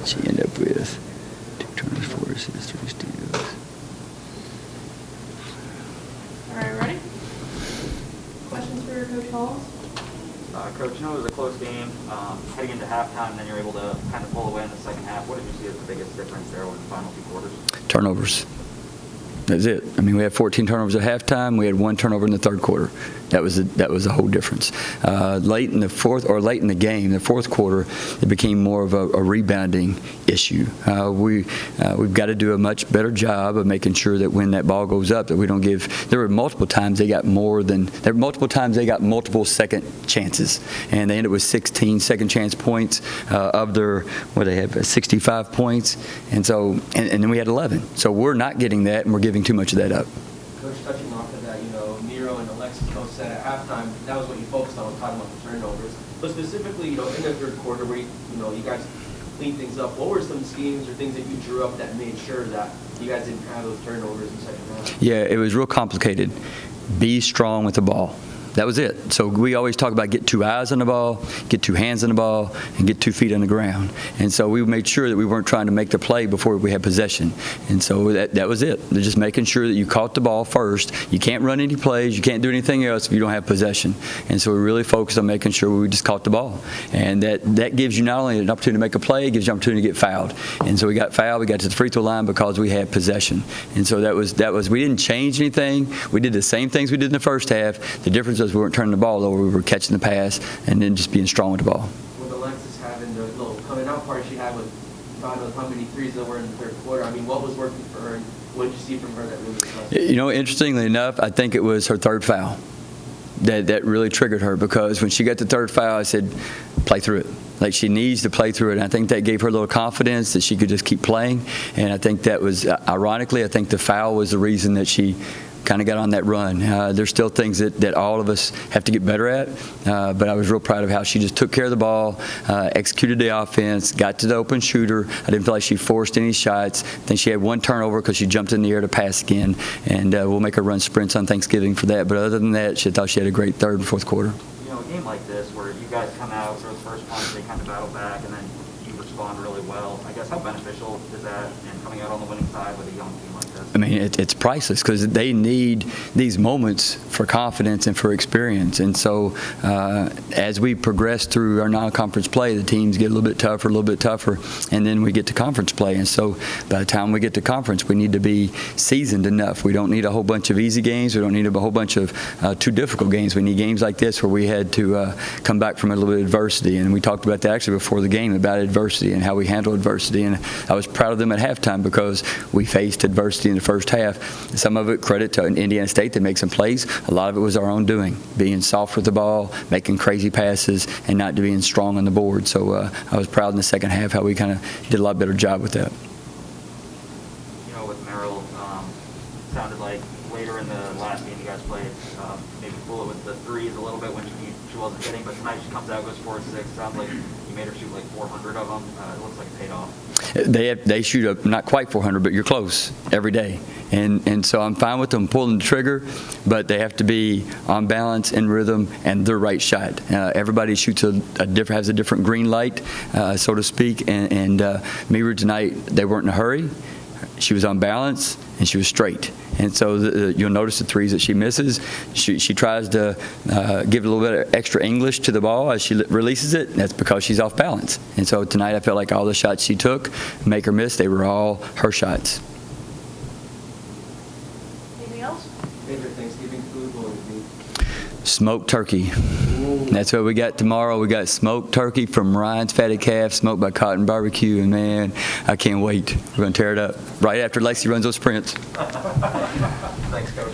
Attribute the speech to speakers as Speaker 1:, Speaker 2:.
Speaker 1: She ended up with 2 turnovers, 4 assists, 3 steals.
Speaker 2: All right, ready? Questions for Coach Halls?
Speaker 3: Coach, I know it was a close game heading into halftime, and then you're able to kind of pull away in the second half. What did you see as the biggest difference there over the final 2 quarters?
Speaker 1: Turnovers. That's it. I mean, we had 14 turnovers at halftime. We had 1 turnover in the third quarter. That was the whole difference. Late in the game, the fourth quarter, it became more of a rebounding issue. We've got to do a much better job of making sure that when that ball goes up, that we don't give. There were multiple times they got multiple second chances, and they ended up with 16 second chance points of their they had 65 points, and then we had 11. So we're not getting that, and we're giving too much of that up.
Speaker 4: Coach, touching off of that, Nero and Alexis both said at halftime that was what you focused on, talking about the turnovers. But specifically, in the third quarter where you guys cleaned things up, what were some schemes or things that you drew up that made sure that you guys didn't have those turnovers in the second half?
Speaker 1: Yeah, it was real complicated. Be strong with the ball. That was it. So we always talk about get 2 eyes on the ball, get 2 hands on the ball, and get 2 feet on the ground. And so we made sure that we weren't trying to make the play before we had possession. And so that was it. They're just making sure that you caught the ball first. You can't run any plays. You can't do anything else if you don't have possession. And so we really focused on making sure we just caught the ball. And that gives you not only an opportunity to make a play, it gives you an opportunity to get fouled. And so we got fouled. We got to the free throw line because we had possession. And so that was we didn't change anything. We did the same things we did in the first half. The difference was we weren't turning the ball over. We were catching the pass and then just being strong with the ball.
Speaker 4: With Alexis having the little coming out part she had with God knows how many threes there were in the third quarter, I mean, what was working for her, and what did you see from her that really impressed you?
Speaker 1: Interestingly enough, I think it was her third foul that really triggered her, because when she got the third foul, I said, play through it. Like, she needs to play through it. And I think that gave her a little confidence that she could just keep playing. And I think that was, ironically, I think the foul was the reason that she kind of got on that run. There's still things that all of us have to get better at, but I was real proud of how she just took care of the ball, executed the offense, got to the open shooter. I didn't feel like she forced any shots. Then she had 1 turnover because she jumped in the air to pass again, and we'll make her run sprints on Thanksgiving for that. But other than that, she thought she had a great third and fourth quarter.
Speaker 3: A game like this where you guys come out for the first punch, they kind of battle back, and then you respond really well. I guess how beneficial is that in coming out on the winning side with a young team like this?
Speaker 1: I mean, it's priceless, because they need these moments for confidence and for experience. And so as we progress through our non-conference play, the teams get a little bit tougher, and then we get to conference play. And so by the time we get to conference, we need to be seasoned enough. We don't need a whole bunch of easy games. We don't need a whole bunch of too difficult games. We need games like this where we had to come back from a little bit of adversity. And we talked about that actually before the game, about adversity and how we handle adversity. And I was proud of them at halftime because we faced adversity in the first half. Some of it credit to Indiana State that makes some plays. A lot of it was our own doing, being soft with the ball, making crazy passes, and not being strong on the board. So I was proud in the second half how we kind of did a lot better job with that.
Speaker 3: With Merrill, sounded like later in the last game you guys played, maybe fool it with the threes a little bit when she wasn't hitting, but tonight she comes out, goes 4-6. Sounds like you made her shoot like 400 of them. It looks like it paid off.
Speaker 1: They shoot up not quite 400, but you're close every day, and so I'm fine with them pulling the trigger, but they have to be on balance, in rhythm, and their right shot. Everybody shoots has a different green light, so to speak, and Miru tonight, they weren't in a hurry. She was on balance and she was straight. And so you'll notice the threes that she misses. She tries to give a little bit of extra English to the ball as she releases it. That's because she's off balance. And so tonight I felt like all the shots she took, make her miss, they were all her shots.
Speaker 2: Anything else?
Speaker 4: Favorite Thanksgiving food, what would it be?
Speaker 1: Smoked turkey. That's what we got tomorrow. We got smoked turkey from Ryan's Fatted Calf, smoked by Cotton Barbecue, and man, I can't wait. We're going to tear it up right after Lexi runs those sprints.
Speaker 3: Thanks, Coach.